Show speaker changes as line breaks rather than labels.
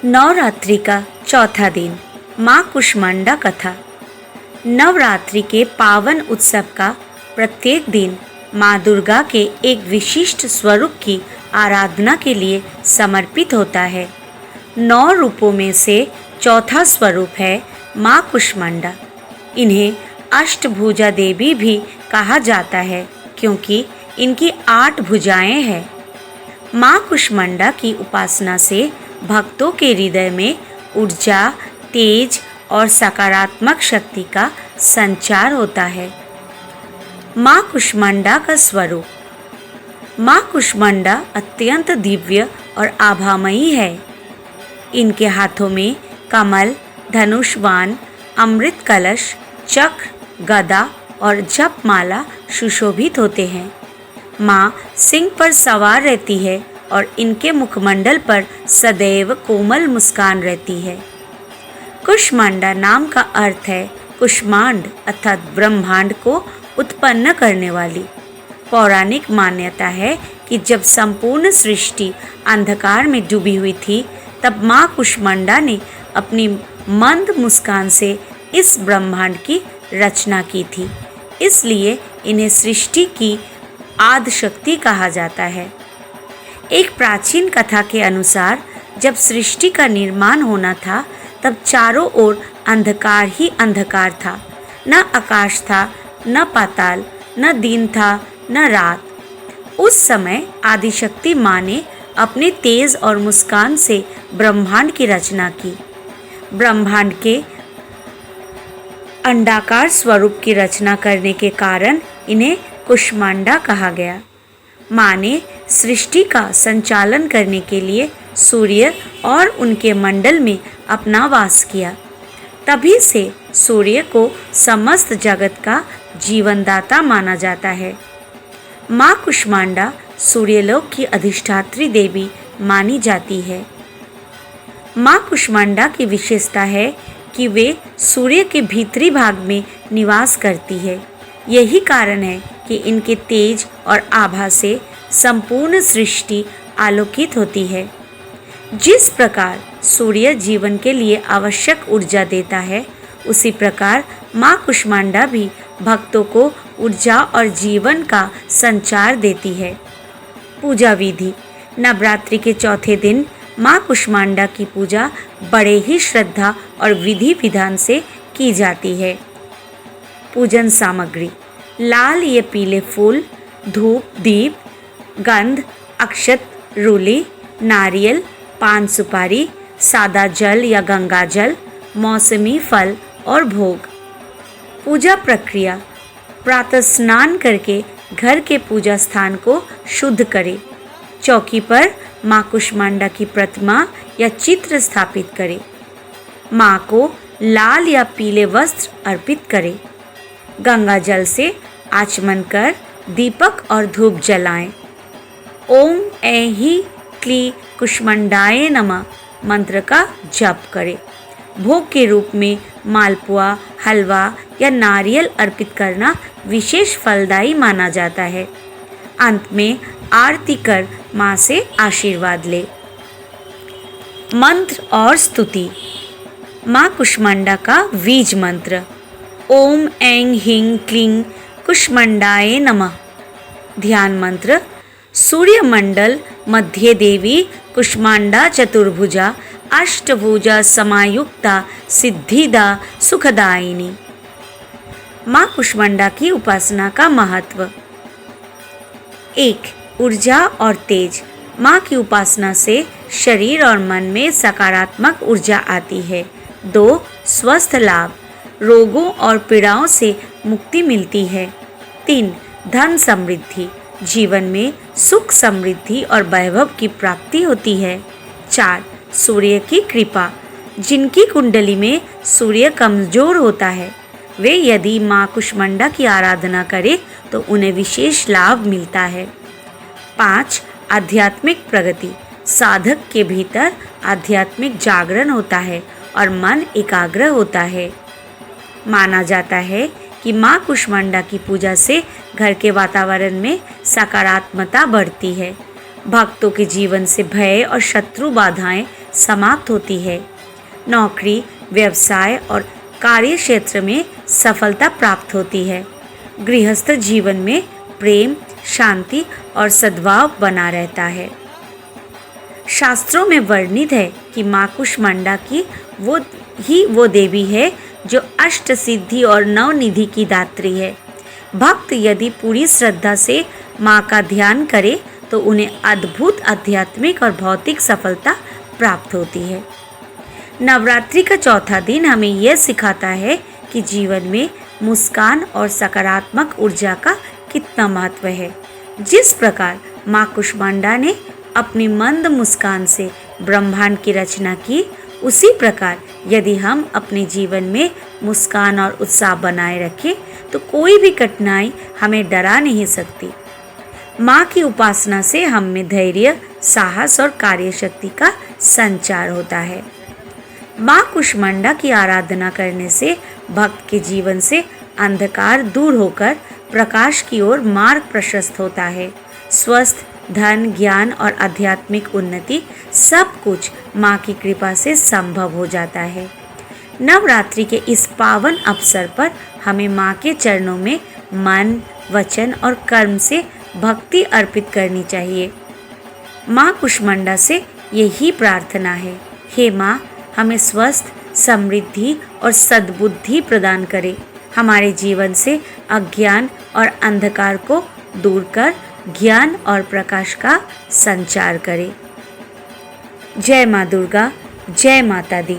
नवरात्रि का चौथा दिन माँ कुष्मांडा कथा। नवरात्रि के पावन उत्सव का प्रत्येक दिन माँ दुर्गा के एक विशिष्ट स्वरूप की आराधना के लिए समर्पित होता है। 9 रूपों में से चौथा स्वरूप है माँ कुष्मांडा। इन्हें अष्टभुजा देवी भी कहा जाता है क्योंकि इनकी 8 भुजाएं हैं। माँ कुष्मांडा की उपासना से भक्तों के हृदय में ऊर्जा, तेज और सकारात्मक शक्ति का संचार होता है। माँ कुष्मांडा का स्वरूप। माँ कुष्मांडा अत्यंत दिव्य और आभामयी है। इनके हाथों में कमल, धनुष्वान, अमृत कलश, चक्र, गदा और जपमाला सुशोभित होते हैं। माँ सिंह पर सवार रहती है और इनके मुखमंडल पर सदैव कोमल मुस्कान रहती है। कुष्मांडा नाम का अर्थ है कुष्मांड अर्थात ब्रह्मांड को उत्पन्न करने वाली। पौराणिक मान्यता है कि जब संपूर्ण सृष्टि अंधकार में डूबी हुई थी तब माँ कुष्मांडा ने अपनी मंद मुस्कान से इस ब्रह्मांड की रचना की थी। इसलिए इन्हें सृष्टि की आदि शक्ति कहा जाता है। एक प्राचीन कथा के अनुसार जब सृष्टि का निर्माण होना था तब चारों ओर अंधकार ही अंधकार था। न आकाश था, न पाताल, न दिन था, न रात। उस समय आदिशक्ति माँ ने अपने तेज और मुस्कान से ब्रह्मांड की रचना की। ब्रह्मांड के अंडाकार स्वरूप की रचना करने के कारण इन्हें कुष्मांडा कहा गया। माँ ने सृष्टि का संचालन करने के लिए सूर्य और उनके मंडल में अपना वास किया। तभी से सूर्य को समस्त जगत का जीवनदाता माना जाता है। माँ कुष्मांडा सूर्यलोक की अधिष्ठात्री देवी मानी जाती है। माँ कुष्मांडा की विशेषता है कि वे सूर्य के भीतरी भाग में निवास करती है। यही कारण है कि इनके तेज और आभा से संपूर्ण सृष्टि आलोकित होती है। जिस प्रकार सूर्य जीवन के लिए आवश्यक ऊर्जा देता है, उसी प्रकार माँ कुष्मांडा भी भक्तों को ऊर्जा और जीवन का संचार देती है। पूजा विधि। नवरात्रि के चौथे दिन माँ कुष्मांडा की पूजा बड़े ही श्रद्धा और विधि विधान से की जाती है। पूजन सामग्री। लाल या पीले फूल, धूप, दीप, गंध, अक्षत, रूली, नारियल, पान सुपारी, सादा जल या गंगा जल, मौसमी फल और भोग। पूजा प्रक्रिया। प्रातः स्नान करके घर के पूजा स्थान को शुद्ध करें। चौकी पर माँ कुष्मांडा की प्रतिमा या चित्र स्थापित करें। माँ को लाल या पीले वस्त्र अर्पित करें। गंगा जल से आचमन कर दीपक और धूप जलाएं। ओम ऐं क्ली कुष्मांडाय नमः मंत्र का जप करें। भोग के रूप में मालपुआ, हलवा या नारियल अर्पित करना विशेष फलदायी माना जाता है। अंत में आरती कर माँ से आशीर्वाद ले। मंत्र और स्तुति। माँ कुष्मांडा का बीज मंत्र। ओम ऐं ह्रीं क्लीं कुष्मांडाय नमः। ध्यान मंत्र। सूर्यमंडल मध्य देवी कुष्मांडा चतुर्भुजा अष्टभुजा समायुक्ता सिद्धिदा सुखदायिनी। माँ कुष्मांडा की उपासना का महत्व। 1. ऊर्जा और तेज। माँ की उपासना से शरीर और मन में सकारात्मक ऊर्जा आती है। 2. स्वस्थ लाभ। रोगों और पीड़ाओं से मुक्ति मिलती है। 3. धन समृद्धि। जीवन में सुख, समृद्धि और वैभव की प्राप्ति होती है। 4. सूर्य की कृपा। जिनकी कुंडली में सूर्य कमजोर होता है वे यदि माँ कुष्मांडा की आराधना करें तो उन्हें विशेष लाभ मिलता है। 5. आध्यात्मिक प्रगति। साधक के भीतर आध्यात्मिक जागरण होता है और मन एकाग्र होता है। माना जाता है कि माँ कुष्मांडा की पूजा से घर के वातावरण में सकारात्मकता बढ़ती है। भक्तों के जीवन से भय और शत्रु बाधाएं समाप्त होती है। नौकरी, व्यवसाय और कार्य क्षेत्र में सफलता प्राप्त होती है। गृहस्थ जीवन में प्रेम, शांति और सद्भाव बना रहता है। शास्त्रों में वर्णित है कि माँ कुष्मांडा की वो देवी है जो अष्ट सिद्धि और नवनिधि की दात्री है। भक्त यदि पूरी श्रद्धा से माँ का ध्यान करे तो उन्हें अद्भुत आध्यात्मिक और भौतिक सफलता प्राप्त होती है। नवरात्रि का चौथा दिन हमें यह सिखाता है कि जीवन में मुस्कान और सकारात्मक ऊर्जा का कितना महत्व है। जिस प्रकार माँ कुष्मांडा ने अपनी मंद मुस्कान से ब्रह्मांड की रचना की, उसी प्रकार यदि हम अपने जीवन में मुस्कान और उत्साह बनाए रखें तो कोई भी कठिनाई हमें डरा नहीं सकती। माँ की उपासना से हम में धैर्य, साहस और कार्यशक्ति का संचार होता है। माँ कुष्मांडा की आराधना करने से भक्त के जीवन से अंधकार दूर होकर प्रकाश की ओर मार्ग प्रशस्त होता है। स्वस्थ, धन, ज्ञान और आध्यात्मिक उन्नति सब कुछ माँ की कृपा से संभव हो जाता है। नवरात्रि के इस पावन अवसर पर हमें माँ के चरणों में मन, वचन और कर्म से भक्ति अर्पित करनी चाहिए। माँ कुष्मांडा से यही प्रार्थना है, हे माँ, हमें स्वस्थ, समृद्धि और सद्बुद्धि प्रदान करें। हमारे जीवन से अज्ञान और अंधकार को दूर कर ज्ञान और प्रकाश का संचार करें। जय माँ दुर्गा, जय माता दी।